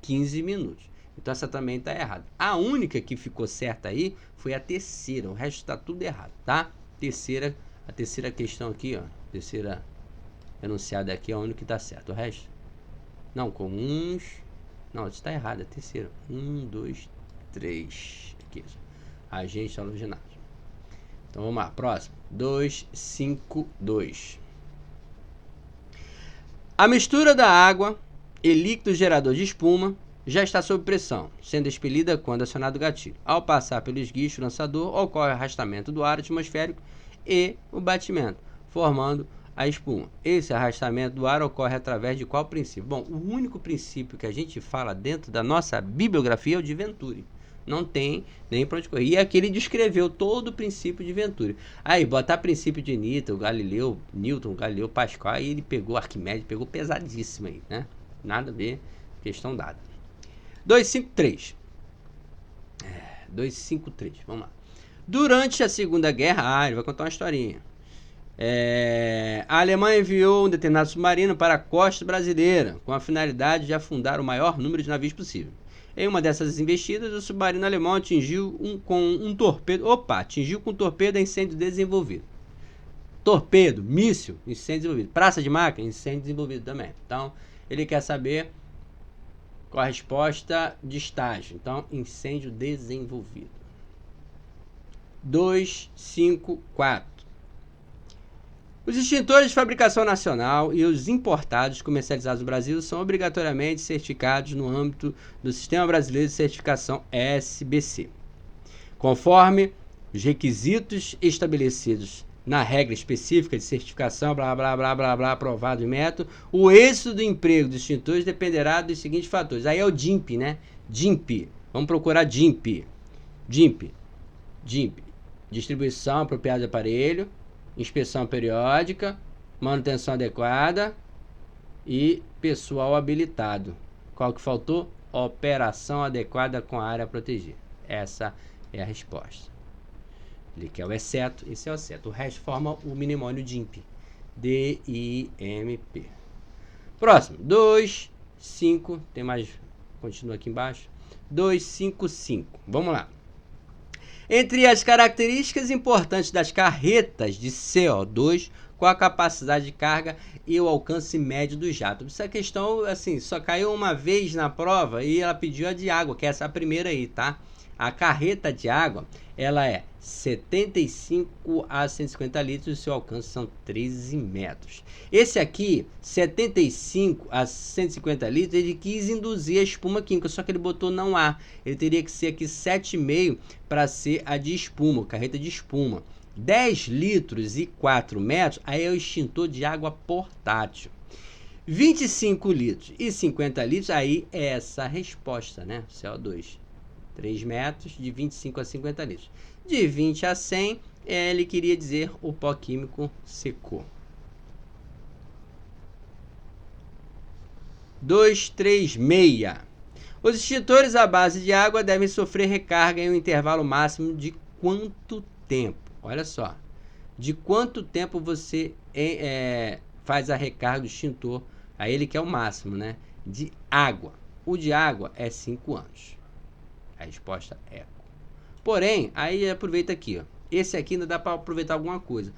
15 minutos. Então essa também está errada. A única que ficou certa aí foi a terceira. O resto está tudo errado, tá? A terceira questão aqui, ó. Terceira enunciada aqui é a única que está certa. O resto? Não, comuns. Não, isso está errado. É a terceira. 1, 2, 3. Aqui. Agente halogenado. Então vamos lá. Próximo. 252. A mistura da água e líquido gerador de espuma já está sob pressão, sendo expelida quando acionado o gatilho. Ao passar pelo esguicho lançador, ocorre o arrastamento do ar atmosférico e o batimento, formando a espuma. Esse arrastamento do ar ocorre através de qual princípio? Bom, o único princípio que a gente fala dentro da nossa bibliografia é o de Venturi. Não tem nem para onde correr. E aqui ele descreveu todo o princípio de Venturi. Aí, botar princípio de Newton, Galileu, Pascal, aí ele pegou Arquimedes, pegou pesadíssimo aí, né? Nada a ver, questão dada. 253. 253, vamos lá. Durante a Segunda Guerra, ele vai contar uma historinha. A Alemanha enviou um determinado submarino para a costa brasileira, com a finalidade de afundar o maior número de navios possível. Em uma dessas investidas, o submarino alemão atingiu com um torpedo a incêndio desenvolvido. Torpedo, míssil, incêndio desenvolvido. Praça de máquina, incêndio desenvolvido também. Então, ele quer saber qual a resposta de estágio. Então, incêndio desenvolvido. 254. Os extintores de fabricação nacional e os importados comercializados no Brasil são obrigatoriamente certificados no âmbito do Sistema Brasileiro de Certificação SBC, conforme os requisitos estabelecidos na regra específica de certificação, aprovado em método. O êxito do emprego dos extintores dependerá dos seguintes fatores. Aí é o DINP, né? DINP. Vamos procurar DINP. DINP. Distribuição apropriada de aparelho, inspeção periódica, manutenção adequada e pessoal habilitado. Qual que faltou? Operação adequada com a área protegida. Essa é a resposta. Ele quer o exceto, esse é o exceto. O resto forma o mnemônio DINP. D-I-M-P. Próximo. 2, 5. Tem mais. Continua aqui embaixo. 255. Vamos lá. Entre as características importantes das carretas de CO2, qual a capacidade de carga e o alcance médio do jato? Essa questão, assim, só caiu uma vez na prova e ela pediu a de água, que é essa primeira aí, tá? A carreta de água, ela é 75 a 150 litros e seu alcance são 13 metros. Esse aqui, 75 a 150 litros, ele quis induzir a espuma química, só que ele botou não há. Ele teria que ser aqui 7,5 para ser a de espuma, carreta de espuma. 10 litros e 4 metros, aí é o extintor de água portátil. 25 litros e 50 litros, aí é essa resposta, né? CO2. 3 metros, de 25 a 50 litros. De 20 a 100, ele queria dizer o pó químico secou. 236. Os extintores à base de água devem sofrer recarga em um intervalo máximo de quanto tempo? Olha só. De quanto tempo você faz a recarga do extintor? Aí ele quer o máximo, né? De água. O de água é 5 anos. A resposta é. Porém, aí aproveita aqui, ó. Esse aqui ainda dá para aproveitar alguma coisa.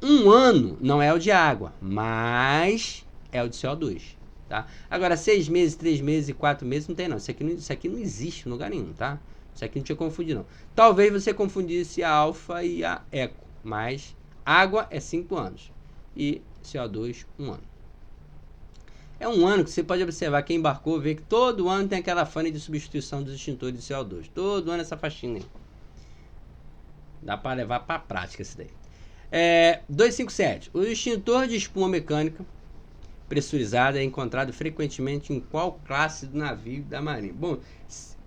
1 ano não é o de água, mas é o de CO2, tá? Agora, 6 meses, 3 meses e 4 meses não tem não. Isso aqui não existe em lugar nenhum, tá? Isso aqui não tinha que confundir não. Talvez você confundisse a alfa e a eco, mas água é 5 anos e CO2 1 ano. É 1 ano que você pode observar, quem embarcou, vê que todo ano tem aquela fane de substituição dos extintores de CO2. Todo ano essa faxina aí. Dá para levar para a prática isso daí. 257. O extintor de espuma mecânica pressurizada é encontrado frequentemente em qual classe do navio da marinha? Bom,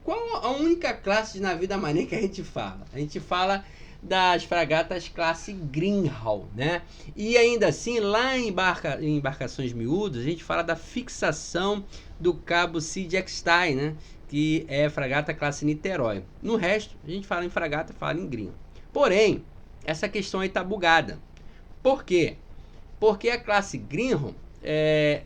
qual a única classe de navio da marinha que a gente fala? A gente fala das fragatas classe Greenhow, né? E ainda assim, lá em embarcações miúdas, a gente fala da fixação do cabo Siegestein, né? Que é fragata classe Niterói. No resto, a gente fala em fragata, fala em Greenhow. Porém, essa questão aí tá bugada. Por quê? Porque a classe Greenhow,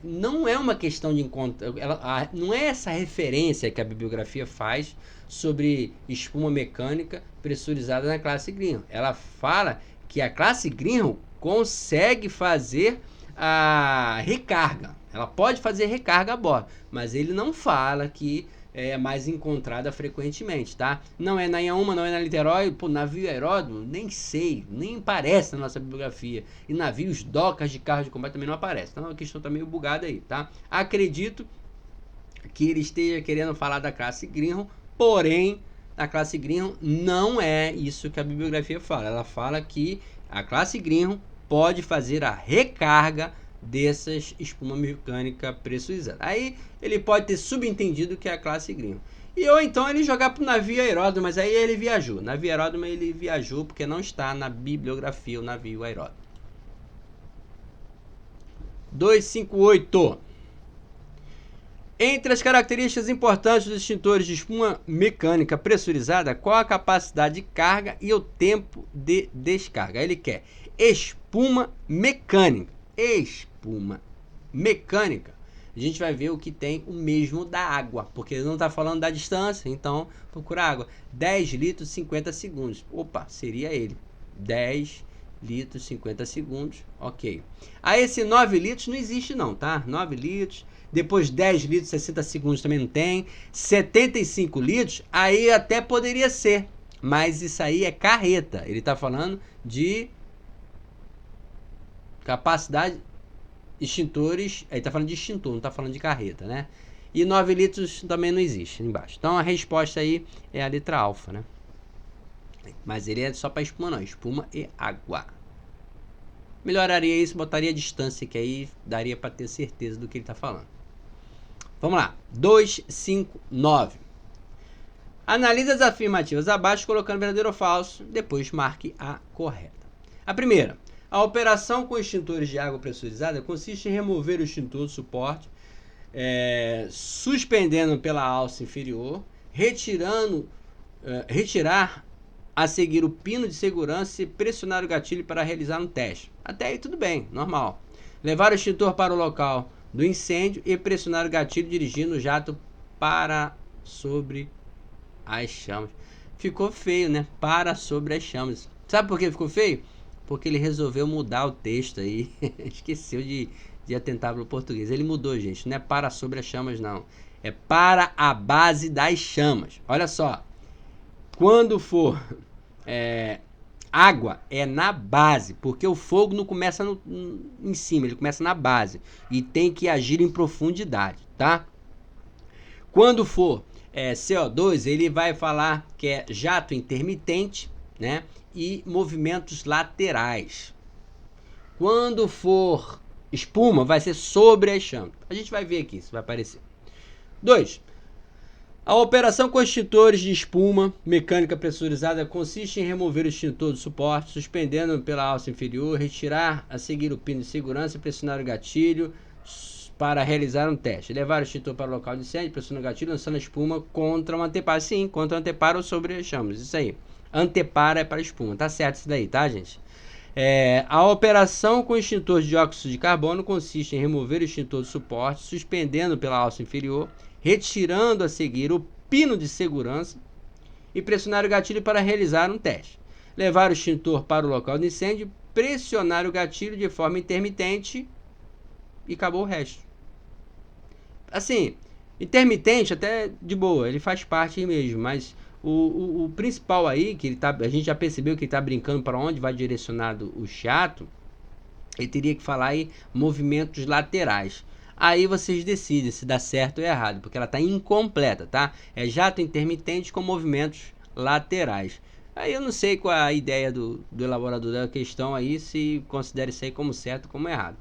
não é uma questão de encontrar, não é essa referência que a bibliografia faz sobre espuma mecânica pressurizada na classe Greenhow. Ela fala que a classe Greenhow consegue fazer a recarga. Ela pode fazer recarga a bordo, mas ele não fala que é mais encontrada frequentemente, tá? Não é na Inhaúma, não é na Niterói, pô, navio aeródromo, nem sei, nem aparece na nossa bibliografia. E navios docas de carros de combate também não aparece. Então a questão tá meio bugada aí, tá? Acredito que ele esteja querendo falar da classe Greenhow, porém, a classe Greenhow não é isso que a bibliografia fala. Ela fala que a classe Greenhow pode fazer a recarga dessas espuma mecânica pressurizada. Aí ele pode ter subentendido que é a classe Greenhow. Ou então ele jogar para o navio aeródromo, mas aí ele viajou. Navio aeródromo ele viajou porque não está na bibliografia o navio aeródromo. 258. Entre as características importantes dos extintores de espuma mecânica pressurizada, qual a capacidade de carga e o tempo de descarga? Ele quer espuma mecânica. Espuma mecânica. A gente vai ver o que tem o mesmo da água, porque ele não está falando da distância, então procura água. 10 litros, 50 segundos. Opa, seria ele. 10 litros, 50 segundos. Ok. Aí esse 9 litros não existe não, tá? 9 litros. Depois 10 litros, 60 segundos também não tem. 75 litros, aí até poderia ser. Mas isso aí é carreta. Ele está falando de capacidade extintores. Ele está falando de extintor, não está falando de carreta, né? E 9 litros também não existe embaixo. Então a resposta aí é a letra alfa, né? Mas ele é só para espuma não, espuma e água. Melhoraria isso, botaria a distância, que aí daria para ter certeza do que ele está falando. Vamos lá, 259. Analise as afirmativas abaixo, colocando verdadeiro ou falso, depois marque a correta. A primeira, a operação com extintores de água pressurizada consiste em remover o extintor do suporte, suspendendo pela alça inferior, retirar a seguir o pino de segurança e pressionar o gatilho para realizar um teste. Até aí tudo bem, normal. Levar o extintor para o local do incêndio e pressionar o gatilho dirigindo o jato para sobre as chamas. Ficou feio, né? Para sobre as chamas. Sabe por que ficou feio? Porque ele resolveu mudar o texto aí. Esqueceu de atentar para o português. Ele mudou, gente. Não é para sobre as chamas, não. É para a base das chamas. Olha só. Quando for água, é na base. Porque o fogo não começa em cima. Ele começa na base. E tem que agir em profundidade, tá? Quando for CO2, ele vai falar que é jato intermitente, né? E movimentos laterais. Quando for espuma, vai ser sobre as chamas. A gente vai ver aqui, isso vai aparecer. 2. A operação com extintores de espuma mecânica pressurizada consiste em remover o extintor do suporte, suspendendo pela alça inferior, retirar a seguir o pino de segurança e pressionar o gatilho para realizar um teste. Levar o extintor para o local de incêndio, pressionar o gatilho, lançando a espuma contra um anteparo. Sim, contra um anteparo ou sobre as chamas. Isso aí. Anteparo é para espuma. Tá certo isso daí, tá, gente? A operação com extintor de dióxido de carbono consiste em remover o extintor do suporte, suspendendo pela alça inferior, retirando a seguir o pino de segurança e pressionar o gatilho para realizar um teste. Levar o extintor para o local de incêndio, pressionar o gatilho de forma intermitente e acabou o resto. Assim, intermitente até de boa, ele faz parte aí mesmo, mas o principal aí, que a gente já percebeu que ele está brincando para onde vai direcionado o chato, ele teria que falar aí movimentos laterais. Aí vocês decidem se dá certo ou errado, porque ela está incompleta, tá? É jato intermitente com movimentos laterais. Aí eu não sei qual é a ideia do elaborador da questão aí, se considera isso aí como certo ou como errado.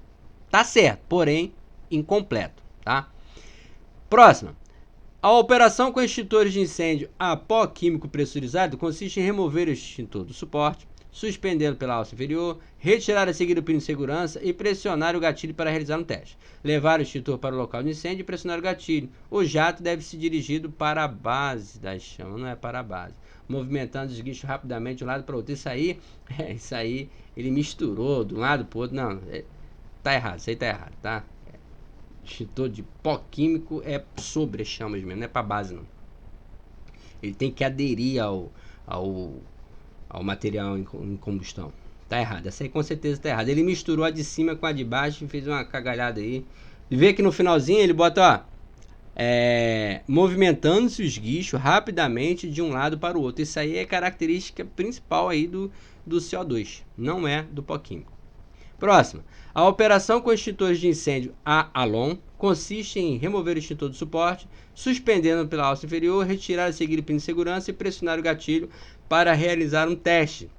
Tá certo, porém incompleto, tá? Próxima. A operação com extintores de incêndio a pó químico pressurizado consiste em remover o extintor do suporte, suspendendo pela alça inferior, retirar a seguir o pino de segurança e pressionar o gatilho para realizar um teste. Levar o extintor para o local de incêndio e pressionar o gatilho. O jato deve ser dirigido para a base das chamas, não é para a base. Movimentando os guinchos rapidamente de um lado para o outro. Isso aí ele misturou de um lado para o outro. Não, tá errado, isso aí tá errado, tá? Extintor de pó químico é sobre as chamas mesmo, não é para base não. Ele tem que aderir ao material em combustão. Tá errado, essa aí com certeza tá errada. Ele misturou a de cima com a de baixo e fez uma cagalhada aí. E vê que no finalzinho ele bota, ó, movimentando-se os guichos rapidamente de um lado para o outro. Isso aí é característica principal aí do CO2, não é do pó químico. Próxima. A operação com extintores de incêndio a Alon consiste em remover o extintor do suporte, suspendendo pela alça inferior, retirar a seguir o pino de segurança e pressionar o gatilho para realizar um teste.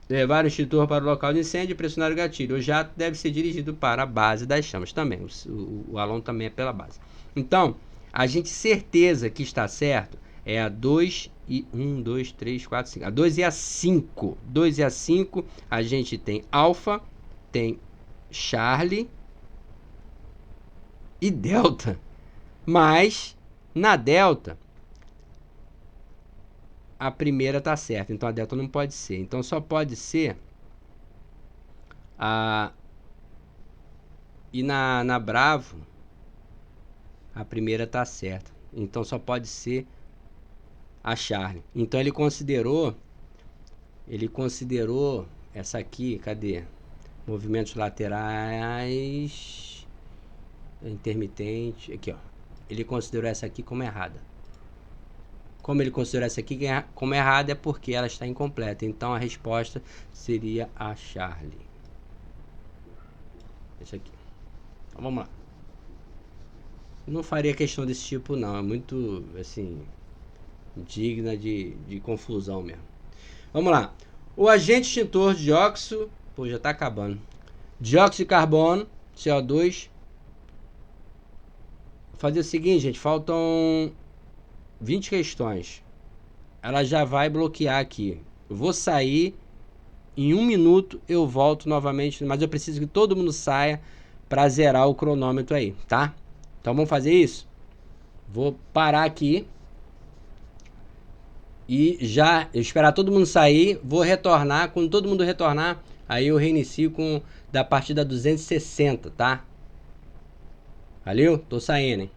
Levar o extintor para o local de incêndio e pressionar o gatilho. O jato deve ser dirigido para a base das chamas também. O Alon também é pela base. Então, a gente certeza que está certo é a 2 e 1, 2, 3, 4, 5. A 2 e a 5. 2 e a 5 a gente tem alfa, tem Charlie e Delta. Mas na Delta a primeira tá certa, então a Delta não pode ser. Então só pode ser a... E na Bravo a primeira tá certa. Então só pode ser a Charlie. Então ele considerou essa aqui, cadê? Movimentos laterais intermitente, aqui ó. Ele considerou essa aqui como errada. Como ele considerou essa aqui como errada é porque ela está incompleta. Então a resposta seria a Charlie. Esse aqui. Então vamos lá. Não faria questão desse tipo não. É muito assim digna de confusão mesmo. Vamos lá. O agente extintor de dióxido, pô, já está acabando. Dióxido de carbono, CO2. Vou fazer o seguinte, gente, faltam 20 questões. Ela já vai bloquear aqui. Eu vou sair. Em 1 minuto eu volto novamente. Mas eu preciso que todo mundo saia para zerar o cronômetro aí, tá? Então vamos fazer isso? Vou parar aqui. E já esperar todo mundo sair. Vou retornar. Quando todo mundo retornar, aí eu reinicio da partida 260, tá? Valeu? Tô saindo, hein?